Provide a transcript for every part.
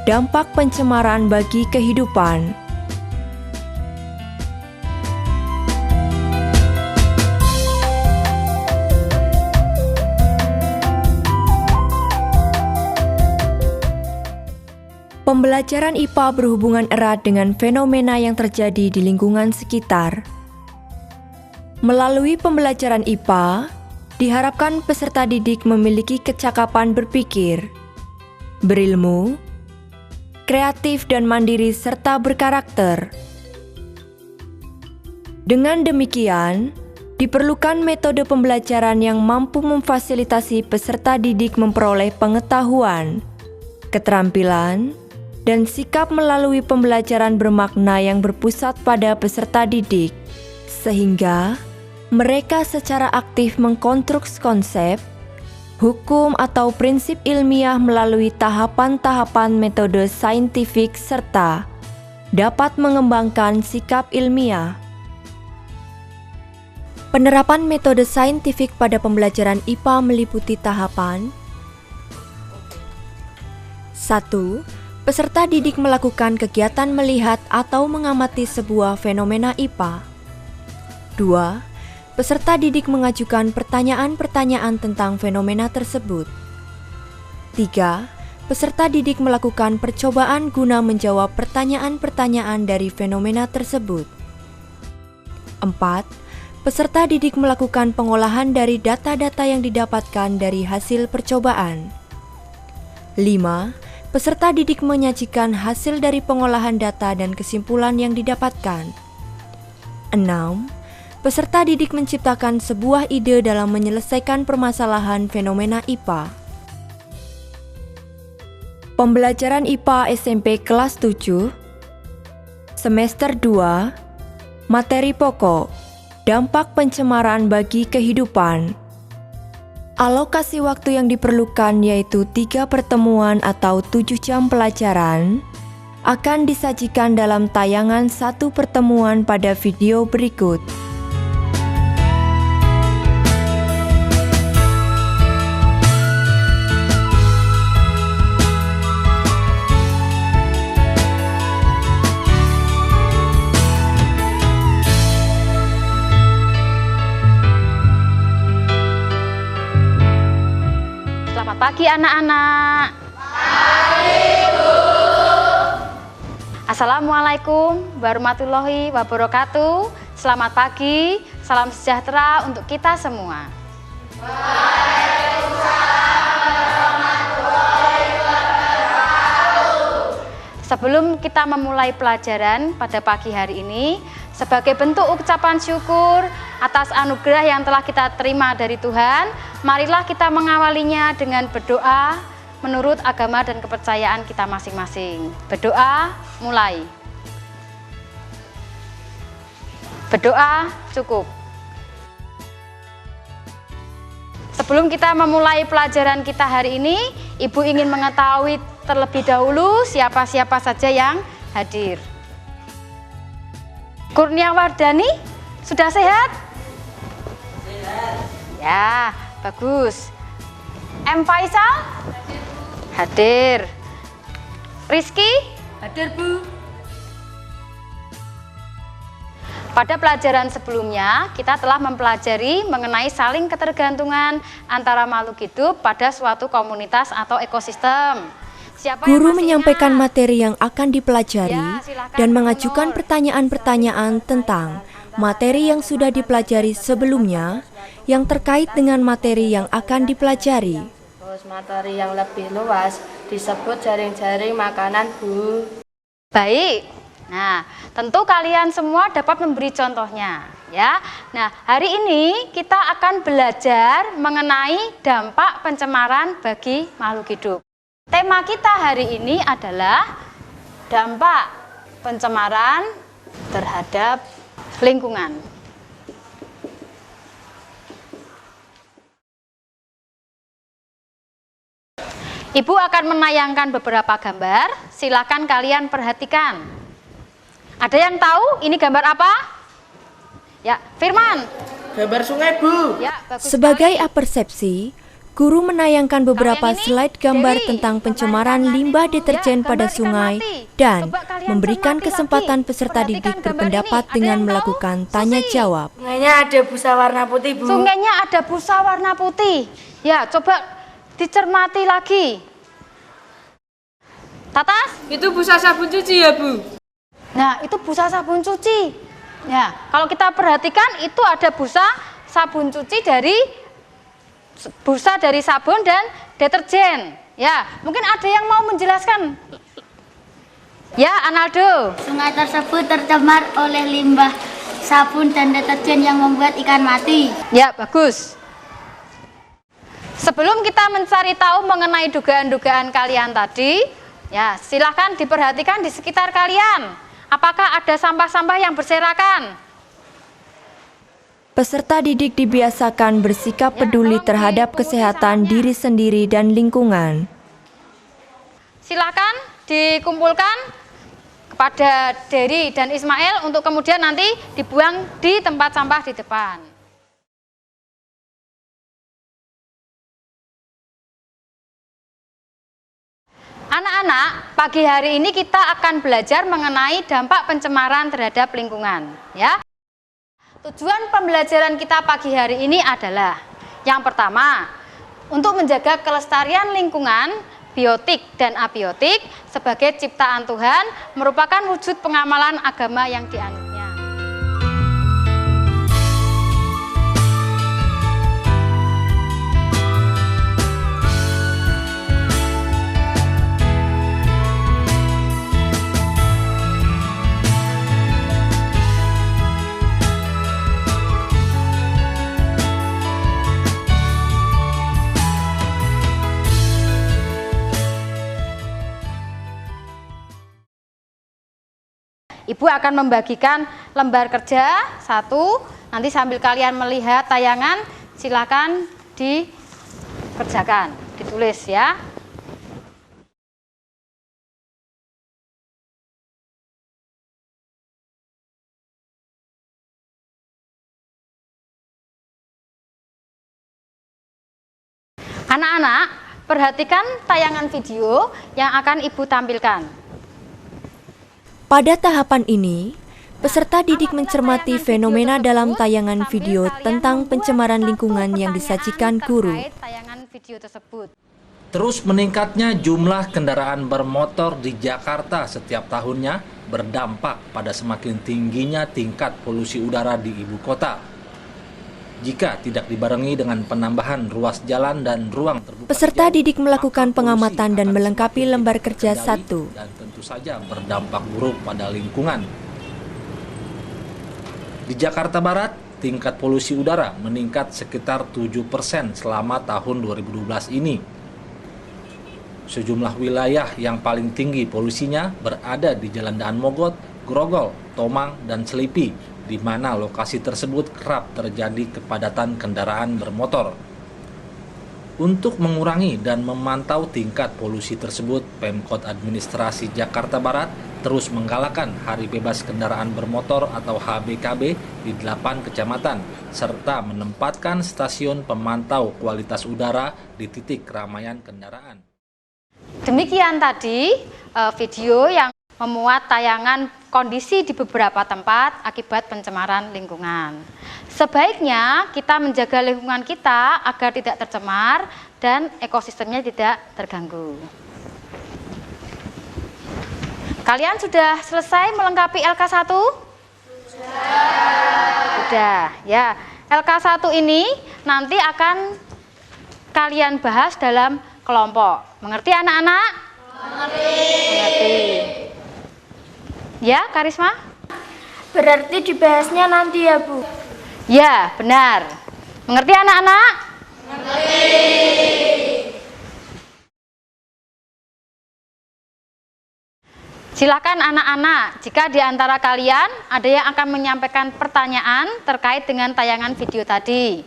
Dampak pencemaran bagi kehidupan. Pembelajaran IPA berhubungan erat dengan fenomena yang terjadi di lingkungan sekitar. Melalui pembelajaran IPA, diharapkan peserta didik memiliki kecakapan berpikir, berilmu, kreatif dan mandiri serta berkarakter. Dengan demikian, diperlukan metode pembelajaran yang mampu memfasilitasi peserta didik memperoleh pengetahuan, keterampilan, dan sikap melalui pembelajaran bermakna yang berpusat pada peserta didik, sehingga mereka secara aktif mengkonstruksi konsep, hukum atau prinsip ilmiah melalui tahapan-tahapan metode saintifik serta dapat mengembangkan sikap ilmiah. Penerapan metode saintifik pada pembelajaran IPA meliputi tahapan 1. Peserta didik melakukan kegiatan melihat atau mengamati sebuah fenomena IPA. 2. Peserta didik mengajukan pertanyaan-pertanyaan tentang fenomena tersebut. 3. Peserta didik melakukan percobaan guna menjawab pertanyaan-pertanyaan dari fenomena tersebut. 4. Peserta didik melakukan pengolahan dari data-data yang didapatkan dari hasil percobaan. 5. Peserta didik menyajikan hasil dari pengolahan data dan kesimpulan yang didapatkan. 6. Peserta didik menciptakan sebuah ide dalam menyelesaikan permasalahan fenomena IPA. Pembelajaran IPA SMP kelas 7, semester 2, materi pokok, dampak pencemaran bagi kehidupan. Alokasi waktu yang diperlukan yaitu 3 pertemuan atau 7 jam pelajaran, akan disajikan dalam tayangan 1 pertemuan pada video berikut. Selamat pagi anak-anak. Pagi, Bu. Assalamualaikum warahmatullahi wabarakatuh. Selamat pagi, salam sejahtera untuk kita semua. Waalaikumsalam warahmatullahi wabarakatuh. Sebelum kita memulai pelajaran pada pagi hari ini, sebagai bentuk ucapan syukur atas anugerah yang telah kita terima dari Tuhan, marilah kita mengawalinya dengan berdoa menurut agama dan kepercayaan kita masing-masing. Berdoa, mulai. Berdoa cukup. Sebelum kita memulai pelajaran kita hari ini, Ibu ingin mengetahui terlebih dahulu siapa-siapa saja yang hadir. Kurniawardani, sudah sehat? Sehat. Ya, bagus. M. Faisal? Hadir. Rizky? Hadir, Bu. Pada pelajaran sebelumnya, kita telah mempelajari mengenai saling ketergantungan antara makhluk hidup pada suatu komunitas atau ekosistem. Guru menyampaikan materi yang akan dipelajari dan mengajukan pertanyaan-pertanyaan tentang materi yang sudah dipelajari sebelumnya yang terkait dengan materi yang akan dipelajari. Terus materi yang lebih luas disebut jaring-jaring makanan, Bu. Baik. Nah, tentu kalian semua dapat memberi contohnya, ya. Nah, hari ini kita akan belajar mengenai dampak pencemaran bagi makhluk hidup. Tema kita hari ini adalah dampak pencemaran terhadap lingkungan. Ibu akan menayangkan beberapa gambar, silakan kalian perhatikan. Ada yang tahu ini gambar apa? Ya, Firman. Gambar sungai, Bu. Ya, bagus Sebagai sekali. apersepsi, guru menayangkan beberapa Kalian ini, slide gambar Dewi, tentang pencemaran kalian limbah itu, deterjen ya, pada gambar ikan sungai mati. dan Coba kalian memberikan cermati kesempatan lagi. peserta Perhatikan didik gambar berpendapat ini. Ada dengan yang tahu? melakukan tanya Susi. jawab. Sungainya ada busa warna putih, Bu. Sungainya ada busa warna putih. Ya, coba dicermati lagi. Tatas? Itu busa sabun cuci ya, Bu? Nah, itu busa sabun cuci. Ya, kalau kita perhatikan itu ada busa sabun cuci dari busa dari sabun dan deterjen. Ya, mungkin ada yang mau menjelaskan. Ya, Analdo. Sungai tersebut tercemar oleh limbah sabun dan deterjen yang membuat ikan mati. Ya, bagus. Sebelum kita mencari tahu mengenai dugaan-dugaan kalian tadi, ya, silahkan diperhatikan di sekitar kalian. Apakah ada sampah-sampah yang berserakan? Peserta didik dibiasakan bersikap peduli terhadap kesehatan diri sendiri dan lingkungan. Silakan dikumpulkan kepada Dery dan Ismail untuk kemudian nanti dibuang di tempat sampah di depan. Anak-anak, pagi hari ini kita akan belajar mengenai dampak pencemaran terhadap lingkungan, ya. Tujuan pembelajaran kita pagi hari ini adalah yang pertama, untuk menjaga kelestarian lingkungan, biotik dan abiotik sebagai ciptaan Tuhan merupakan wujud pengamalan agama yang dianutnya. Ibu akan membagikan lembar kerja satu, nanti sambil kalian melihat tayangan, silakan dikerjakan, ditulis ya. Anak-anak, perhatikan tayangan video yang akan Ibu tampilkan. Pada tahapan ini, peserta didik mencermati fenomena dalam tayangan video tentang pencemaran lingkungan yang disajikan guru. Tayangan video tersebut. Terus meningkatnya jumlah kendaraan bermotor di Jakarta setiap tahunnya berdampak pada semakin tingginya tingkat polusi udara di ibu kota. Jika tidak dibarengi dengan penambahan ruas jalan dan ruang terbuka Peserta hijau, didik melakukan maka polusi pengamatan dan akan melengkapi semakin lembar tidak kerja terkendali 1. dan tentu saja berdampak buruk pada lingkungan. Di Jakarta Barat, tingkat polusi udara meningkat sekitar 7% selama tahun 2012 ini. Sejumlah wilayah yang paling tinggi polusinya berada di Jalan Daan Mogot, Grogol, Tomang, dan Selipi, di mana lokasi tersebut kerap terjadi kepadatan kendaraan bermotor. Untuk mengurangi dan memantau tingkat polusi tersebut, Pemkot Administrasi Jakarta Barat terus menggalakkan Hari Bebas Kendaraan Bermotor atau HBKB di 8 kecamatan, serta menempatkan stasiun pemantau kualitas udara di titik keramaian kendaraan. Demikian tadi video yang memuat tayangan kondisi di beberapa tempat akibat pencemaran lingkungan. Sebaiknya kita menjaga lingkungan kita agar tidak tercemar dan ekosistemnya tidak terganggu. Kalian sudah selesai melengkapi LK1? Sudah, ya. LK1 ini nanti akan kalian bahas dalam kelompok. Mengerti anak-anak? Mengerti. Ya, Karisma? Berarti dibahasnya nanti ya, Bu? Ya, benar. Mengerti anak-anak? Mengerti. Silakan anak-anak, jika di antara kalian ada yang akan menyampaikan pertanyaan terkait dengan tayangan video tadi.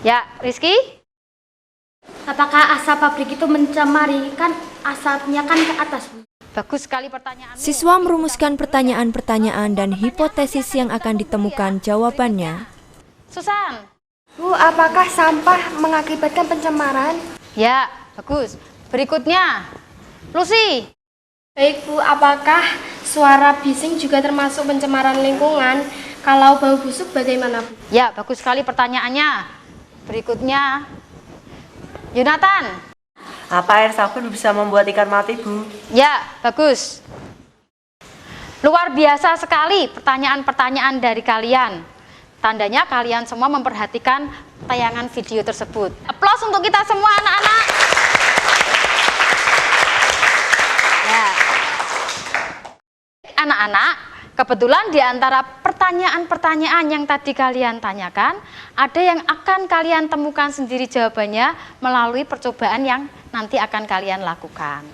Ya, Rizky? Apakah asap pabrik itu mencemari? Kan asapnya kan ke atas, Bu. Bagus sekali pertanyaanmu. Siswa merumuskan pertanyaan-pertanyaan dan hipotesis yang akan ditemukan jawabannya. Susan. Bu, apakah sampah mengakibatkan pencemaran? Ya, bagus. Berikutnya, Lucy. Baik Bu, apakah suara bising juga termasuk pencemaran lingkungan? Kalau bau busuk bagaimana Bu? Ya, bagus sekali pertanyaannya. Berikutnya, Yonatan. Apa air sabun bisa membuat ikan mati, Bu? Ya, bagus. Luar biasa sekali pertanyaan-pertanyaan dari kalian. Tandanya kalian semua memperhatikan tayangan video tersebut. Aplaus untuk kita semua anak-anak. Ya. Anak-anak, kebetulan di antara pertanyaan-pertanyaan yang tadi kalian tanyakan, ada yang akan kalian temukan sendiri jawabannya melalui percobaan yang nanti akan kalian lakukan.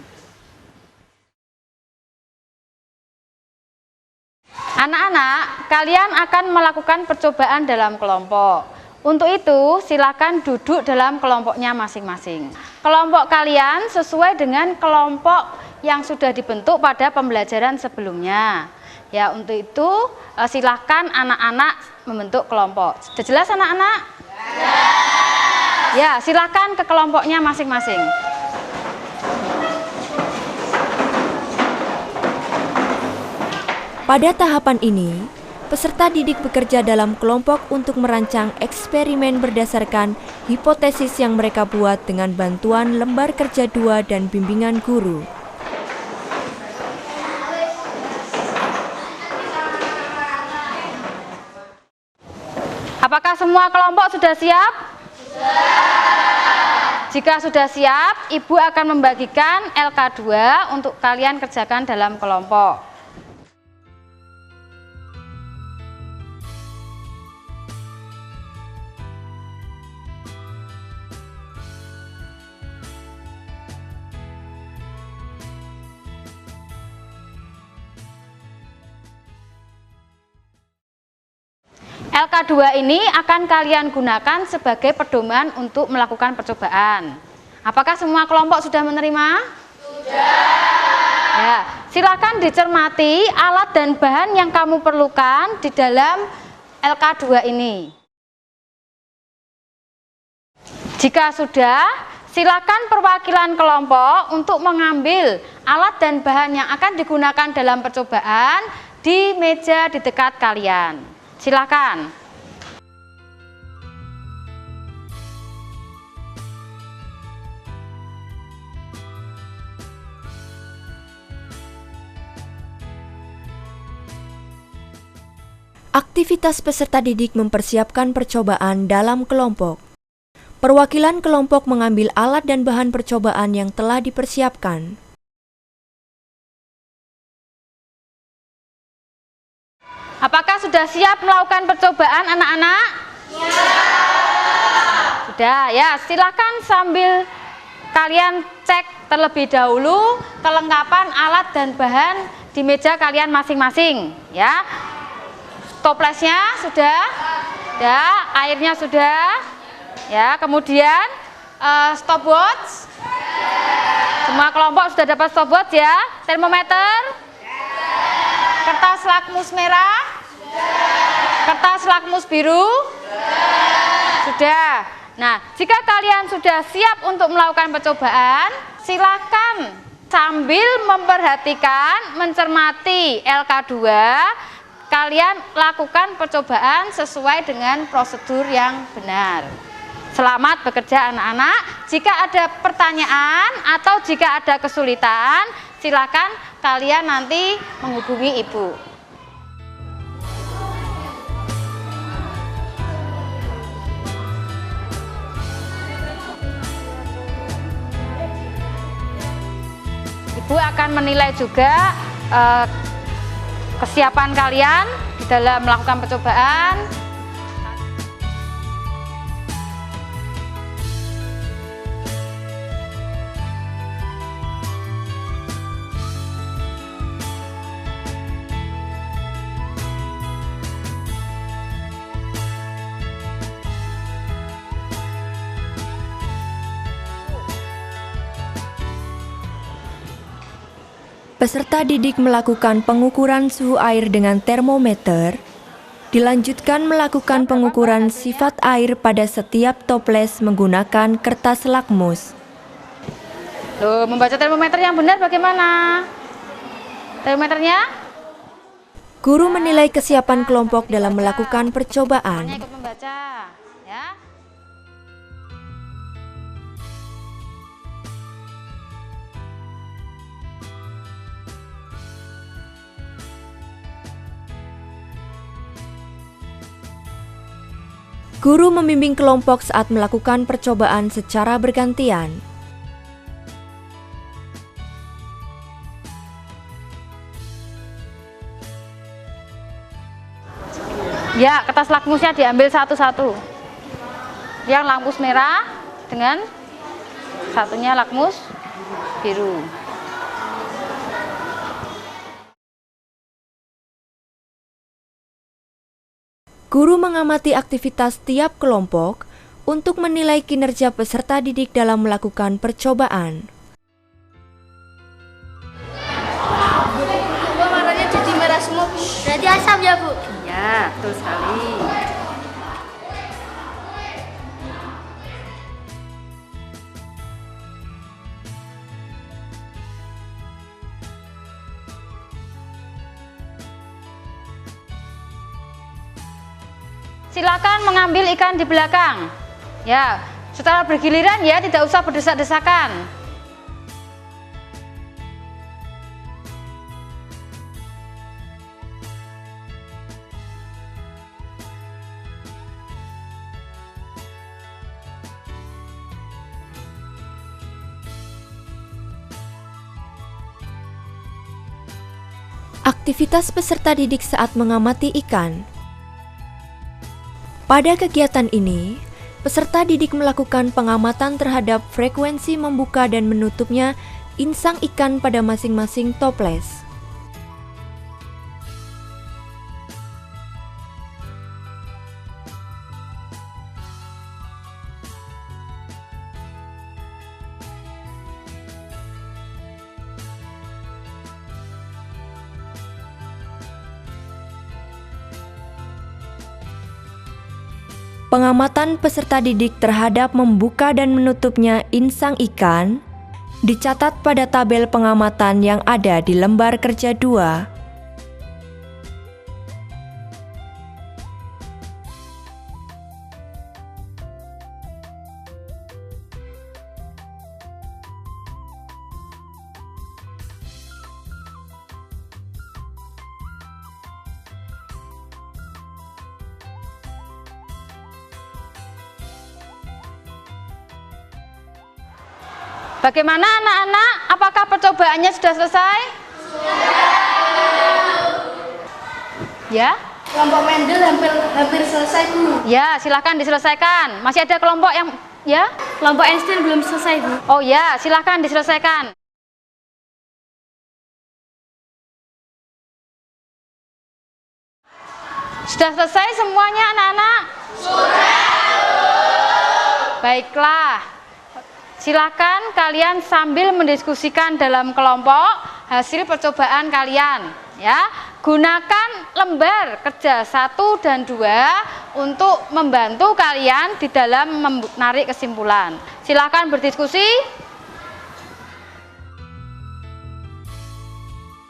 Anak-anak, kalian akan melakukan percobaan dalam kelompok. Untuk itu, silakan duduk dalam kelompoknya masing-masing. Kelompok kalian sesuai dengan kelompok yang sudah dibentuk pada pembelajaran sebelumnya. Ya, untuk itu silakan anak-anak membentuk kelompok. Sudah jelas anak-anak? Ya, silakan ke kelompoknya masing-masing. Pada tahapan ini, peserta didik bekerja dalam kelompok untuk merancang eksperimen berdasarkan hipotesis yang mereka buat dengan bantuan lembar kerja 2 dan bimbingan guru. Apakah semua kelompok sudah siap? Jika sudah siap, Ibu akan membagikan LK2 untuk kalian kerjakan dalam kelompok. LK2 ini akan kalian gunakan sebagai pedoman untuk melakukan percobaan. Apakah semua kelompok sudah menerima? Sudah. Ya, silakan dicermati alat dan bahan yang kamu perlukan di dalam LK2 ini. Jika sudah, silakan perwakilan kelompok untuk mengambil alat dan bahan yang akan digunakan dalam percobaan di meja di dekat kalian. Silakan. Aktivitas peserta didik mempersiapkan percobaan dalam kelompok. Perwakilan kelompok mengambil alat dan bahan percobaan yang telah dipersiapkan. Apakah sudah siap melakukan percobaan anak-anak? Ya. Sudah ya, silakan sambil kalian cek terlebih dahulu kelengkapan alat dan bahan di meja kalian masing-masing ya. Toplesnya sudah? Ya, airnya sudah? Ya, kemudian stopwatch? Semua kelompok sudah dapat stopwatch ya? Termometer? Kertas lakmus merah? Kertas lakmus biru? Sudah. Nah, jika kalian sudah siap untuk melakukan percobaan, silakan sambil memperhatikan, mencermati LK2, kalian lakukan percobaan sesuai dengan prosedur yang benar. Selamat bekerja anak-anak. Jika ada pertanyaan atau jika ada kesulitan, silakan kalian nanti menghubungi Ibu. Ibu akan menilai juga kesiapan kalian di dalam melakukan percobaan. Peserta didik melakukan pengukuran suhu air dengan termometer. Dilanjutkan melakukan pengukuran sifat air pada setiap toples menggunakan kertas lakmus. Loh, membaca termometer yang benar bagaimana? Termometernya? Guru menilai kesiapan kelompok dalam melakukan percobaan. Ikut membaca, ya. Guru membimbing kelompok saat melakukan percobaan secara bergantian. Ya, kertas lakmusnya diambil satu-satu. Yang lakmus merah dengan satunya lakmus biru. Guru mengamati aktivitas tiap kelompok untuk menilai kinerja peserta didik dalam melakukan percobaan. Kok warnanya jadi merah semua, Bu? Berarti asam ya, Bu? Ya, betul sekali. Silakan mengambil ikan di belakang. Ya, secara bergiliran ya, tidak usah berdesak-desakan. Aktivitas peserta didik saat mengamati ikan. Pada kegiatan ini, peserta didik melakukan pengamatan terhadap frekuensi membuka dan menutupnya insang ikan pada masing-masing toples. Pengamatan peserta didik terhadap membuka dan menutupnya insang ikan dicatat pada tabel pengamatan yang ada di lembar kerja 2. Bagaimana anak-anak? Apakah percobaannya sudah selesai? Ya? Kelompok Mendel hampir selesai, Bu. Ya, silakan diselesaikan. Masih ada kelompok yang ya? Kelompok Einstein belum selesai, Bu. Oh ya, silakan diselesaikan. Sudah selesai semuanya anak-anak? Sudah. Baiklah. Silakan kalian sambil mendiskusikan dalam kelompok hasil percobaan kalian, ya. Gunakan lembar kerja 1 dan 2 untuk membantu kalian di dalam menarik kesimpulan. Silakan berdiskusi.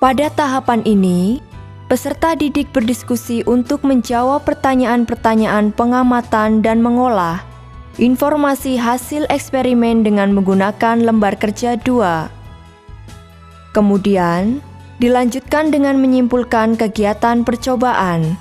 Pada tahapan ini, peserta didik berdiskusi untuk menjawab pertanyaan-pertanyaan pengamatan dan mengolah informasi hasil eksperimen dengan menggunakan lembar kerja 2. Kemudian, dilanjutkan dengan menyimpulkan kegiatan percobaan.